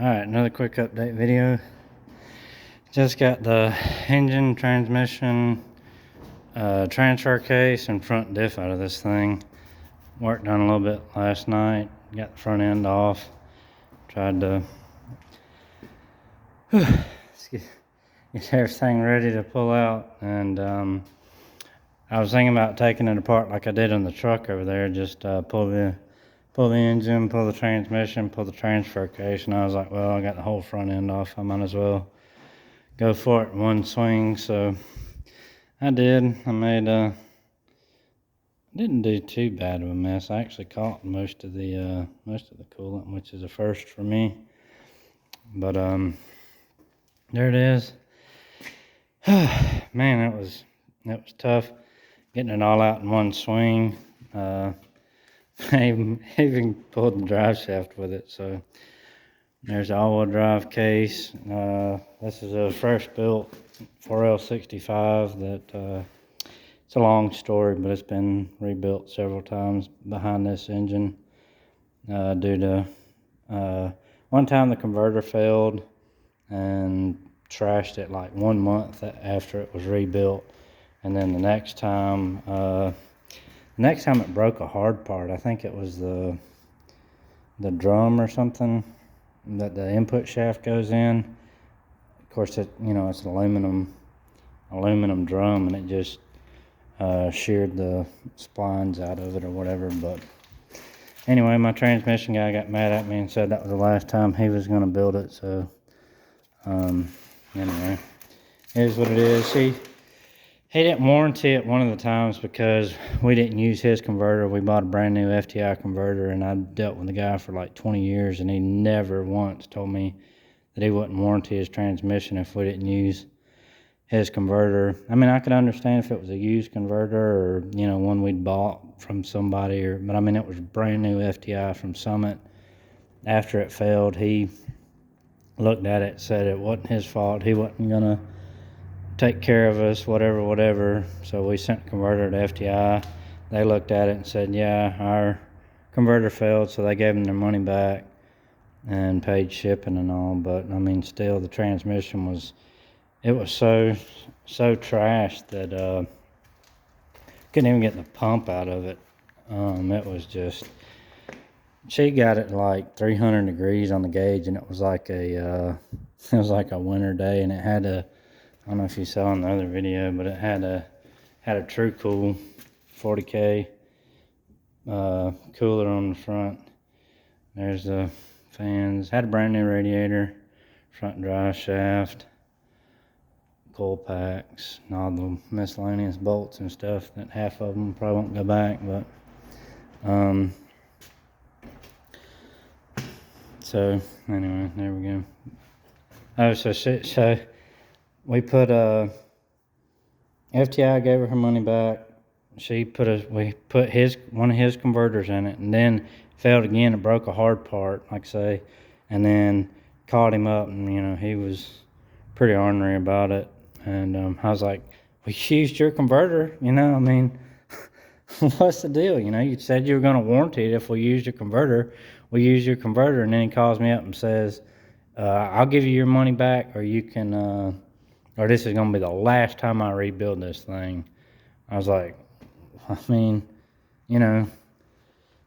Alright, another quick update video. Just got the engine, transmission, transfer case, and front diff out of this thing. Worked on a little bit last night. Got the front end off. Tried to get everything ready to pull out. And I was thinking about taking it apart like I did on the truck over there. Just pull the engine, pull the transmission, pull the transfer case. And I was like, well, I got the whole front end off. I might as well go for it in one swing. So I did. I made didn't do too bad of a mess. I actually caught most of the coolant, which is a first for me. But there it is. Man, that was tough getting it all out in one swing. I even pulled the drive shaft with it. So there's the all-wheel drive case. This is a fresh built 4L65 that it's a long story, but it's been rebuilt several times behind this engine due to one time the converter failed and trashed it like 1 month after it was rebuilt. And then the next time it broke a hard part. I think it was the drum or something that the input shaft goes in. Of course, it's an aluminum drum, and it just sheared the splines out of it or whatever. But anyway, my transmission guy got mad at me and said that was the last time he was going to build it. So anyway, here's what it is. He didn't warranty it one of the times because we didn't use his converter. We bought a brand new FTI converter, and I dealt with the guy for like 20 years, and he never once told me that he wouldn't warranty his transmission if we didn't use his converter. I mean, I could understand if it was a used converter or, one we'd bought from somebody, but I mean, it was brand new FTI from Summit. After it failed, he looked at it, said it wasn't his fault. He wasn't gonna take care of us, whatever. So we sent the converter to FTI. They looked at it and said, yeah, our converter failed. So they gave them their money back and paid shipping and all. But I mean, still the transmission was so trashed that couldn't even get the pump out of it. It was just, she got it like 300 degrees on the gauge, and it was like a winter day, and it had I don't know if you saw in the other video, but it had a True Cool 40K cooler on the front. There's the fans. Had a brand new radiator, front drive shaft, coil packs, and all the miscellaneous bolts and stuff that half of them probably won't go back. But so anyway, there we go. Oh, so we put FTI gave her money back. We put one of his converters in it, and then failed again. It broke a hard part, like I say, and then called him up, and he was pretty ornery about it. And I was like, we used your converter, I mean, what's the deal? You said you were going to warranty it if we used your converter. We used your converter. And then he calls me up and says, I'll give you your money back, or you can, or this is going to be the last time I rebuild this thing. I was like, I mean,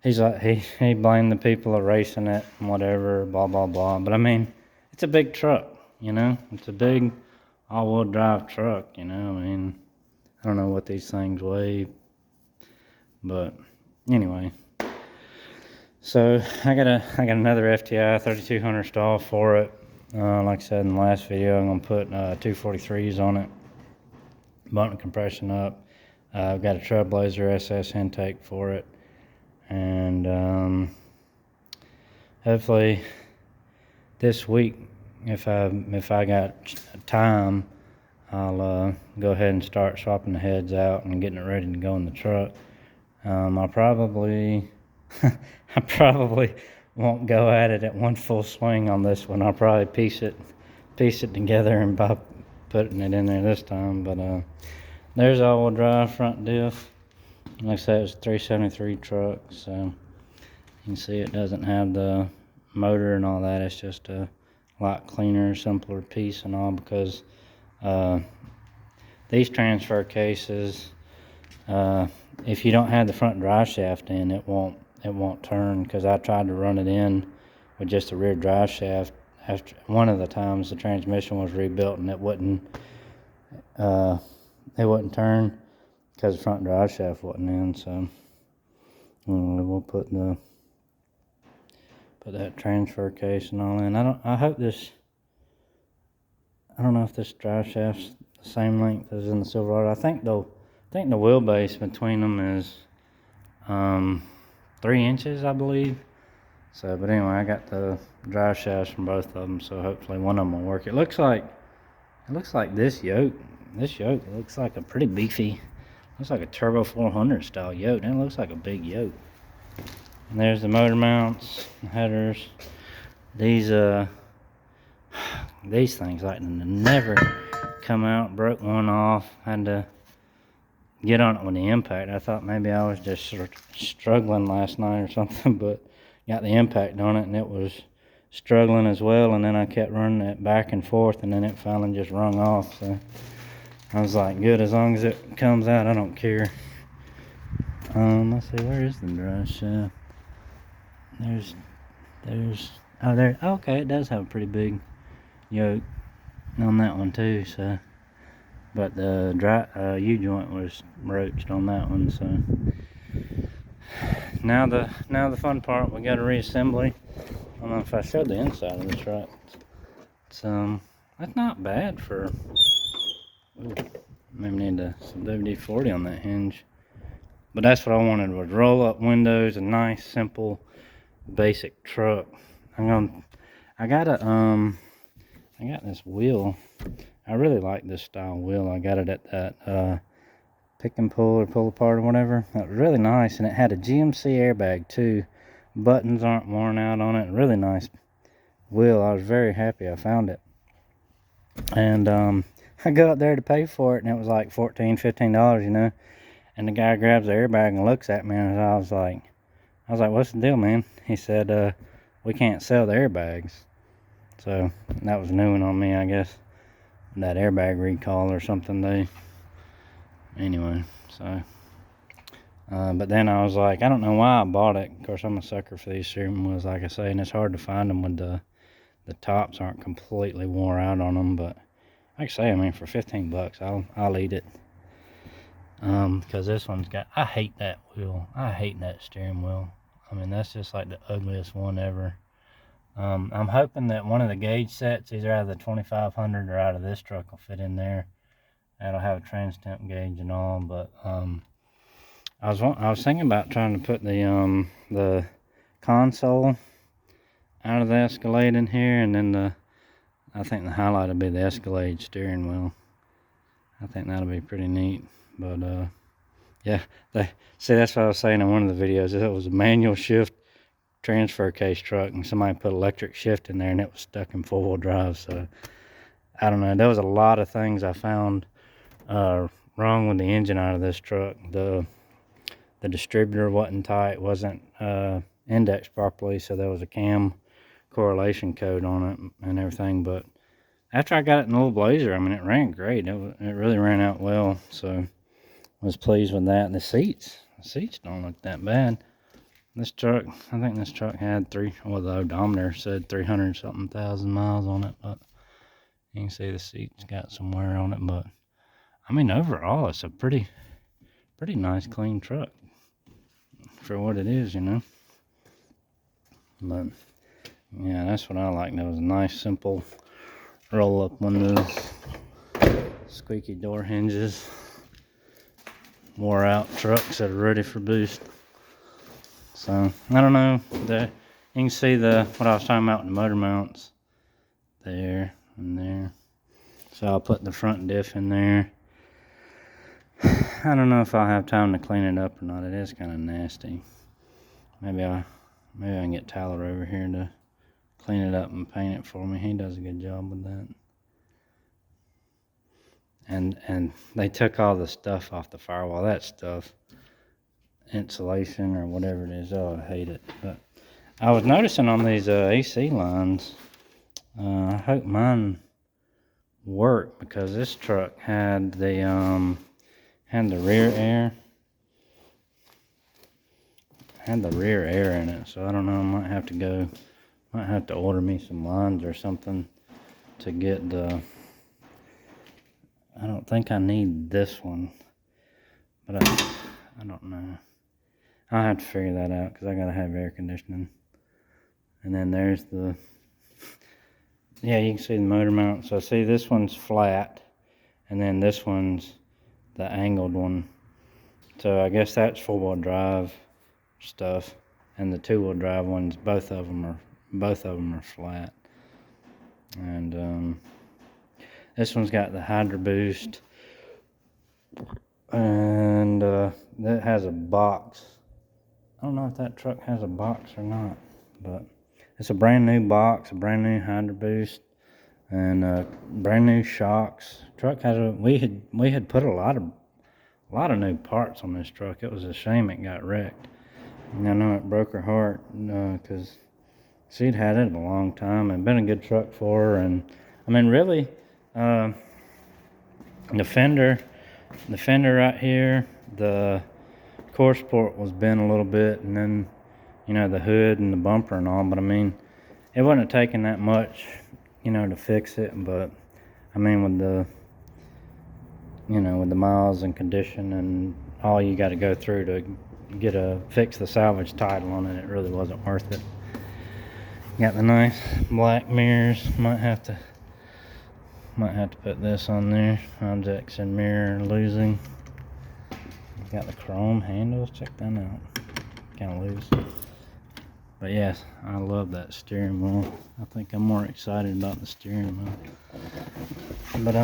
he's like, he blamed the people erasing it and whatever, blah, blah, blah. But I mean, it's a big truck, it's a big all-wheel drive truck, I mean, I don't know what these things weigh, but anyway. So I got another FTI 3200 stall for it. Like I said in the last video, I'm gonna put 243s on it, button compression up. I've got a Trailblazer SS intake for it, and hopefully this week, if I got time, I'll go ahead and start swapping the heads out and getting it ready to go in the truck. I probably won't go at it at one full swing on this one. I'll probably piece it together and by putting it in there this time. But there's all-wheel drive front diff. Like I said, it's a 373 truck, so you can see it doesn't have the motor and all that. It's just a lot cleaner, simpler piece and all, because these transfer cases, if you don't have the front drive shaft in, it won't turn, because I tried to run it in with just the rear drive shaft. After one of the times the transmission was rebuilt, and it wouldn't turn because the front drive shaft wasn't in. So we'll put that transfer case and all in. I don't know if this drive shaft's the same length as in the Silverado. I think the wheelbase between them is 3 inches, I believe. So, but anyway, I got the drive shafts from both of them, so hopefully one of them will work. It looks like this yoke. This yoke looks like a pretty beefy. Looks like a Turbo 400 style yoke. And it looks like a big yoke. And there's the motor mounts, the headers. These things like never come out. Broke one off. Had to get on it with the impact. I thought maybe I was just struggling last night or something, but got the impact on it and it was struggling as well. And then I kept running it back and forth, and then it finally just rung off. So I was like, good, as long as it comes out, I don't care. Let's see, where is the drive shaft? Oh, there. Okay, it does have a pretty big yoke on that one too. So, but the U-joint was roached on that one. So now the fun part, we got a reassembly. I don't know if I showed the inside of the truck. That's not bad for. Ooh, maybe need some WD-40 on that hinge. But that's what I wanted, was roll up windows, a nice, simple, basic truck. I got this wheel. I really like this style wheel. I got it at that pick and pull or pull apart or whatever. It was really nice, and it had a GMC airbag too. Buttons aren't worn out on it. Really nice wheel. I was very happy I found it. And I go up there to pay for it, and it was like $14, $15, you know. And the guy grabs the airbag and looks at me, and I was like, what's the deal, man? He said, we can't sell the airbags. So that was new on me, I guess. That airbag recall or something. Anyway, so. But then I was like, I don't know why I bought it. Of course, I'm a sucker for these steering wheels, like I say, and it's hard to find them when the tops aren't completely wore out on them. But like I say, I mean, for $15, I'll eat it. Because this one's got, I hate that wheel. I hate that steering wheel. I mean, that's just like the ugliest one ever. I'm hoping that one of the gauge sets, either out of the 2500 or out of this truck, will fit in there. That'll have a trans temp gauge and all. But I was thinking about trying to put the console out of the Escalade in here, and then I think the highlight will be the Escalade steering wheel. I think that'll be pretty neat. But yeah, that's what I was saying in one of the videos. It was a manual shift transfer case truck, and somebody put electric shift in there, and it was stuck in 4-wheel drive. So I don't know. There was a lot of things I found wrong with the engine out of this truck. The distributor wasn't tight, wasn't indexed properly, so there was a cam correlation code on it and everything. But after I got it in a little Blazer, I mean, it ran great. It really ran out well. So I was pleased with that. And the seats don't look that bad. This truck, I think this truck had the odometer said 300 something thousand miles on it, but you can see the seats got some wear on it. But I mean, overall, it's a pretty nice, clean truck for what it is, you know. But yeah, that's what I like. There was a nice, simple roll-up windows, squeaky door hinges, wore-out trucks that are ready for boost. So I don't know. You can see what I was talking about with the motor mounts there and there. So I'll put the front diff in there. I don't know if I'll have time to clean it up or not. It is kind of nasty. Maybe I can get Tyler over here to clean it up and paint it for me. He does a good job with that. And they took all the stuff off the firewall. That stuff, insulation or whatever it is. Oh, I hate it. But I was noticing on these AC lines, I hope mine work, because this truck had the rear air. Had the rear air in it, so I don't know, I might have to order me some lines or something to get the, I don't think I need this one, but I don't know. I'll have to figure that out, because I gotta have air conditioning. And then there's the, yeah, you can see the motor mount. So see, this one's flat, and then this one's the angled one. So I guess that's four-wheel drive stuff, and the two-wheel drive ones, both of them are flat. And this one's got the Hydro Boost, and that has a box. I don't know if that truck has a box or not, but it's a brand new box, a brand new Hydro Boost, and brand new shocks. Truck has we had put a lot of new parts on this truck. It was a shame it got wrecked. And I know it broke her heart, because she'd had it a long time and been a good truck for her. And I mean, really, the fender right here, the core support was bent a little bit, and then, you know, the hood and the bumper and all. But I mean, it wouldn't have taken that much, you know, to fix it. But I mean, with the, you know, with the miles and condition and all you got to go through to fix the salvage title on it, it really wasn't worth it. Got the nice black mirrors. Might have to put this on there. Objects and mirror losing. Got the chrome handles. Check them out. Kind of loose. But yes, I love that steering wheel. I think I'm more excited about the steering wheel. But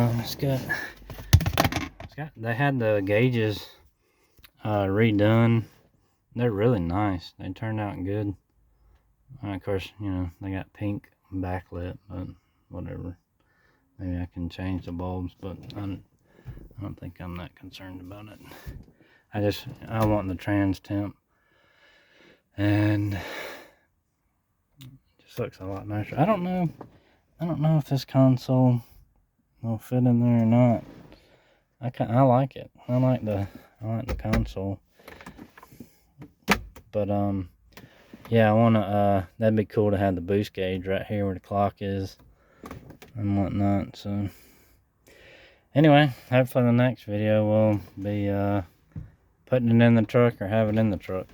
they had the gauges redone. They're really nice. They turned out good. Of course, you know, they got pink backlit, but whatever. Maybe I can change the bulbs, but I don't think I'm that concerned about it. I want the trans temp, and it just looks a lot nicer. I don't know if this console will fit in there or not. I like it. I like the console. But yeah, I wanna that'd be cool to have the boost gauge right here where the clock is and whatnot. So anyway, hopefully the next video will be putting it in the truck or have it in the truck.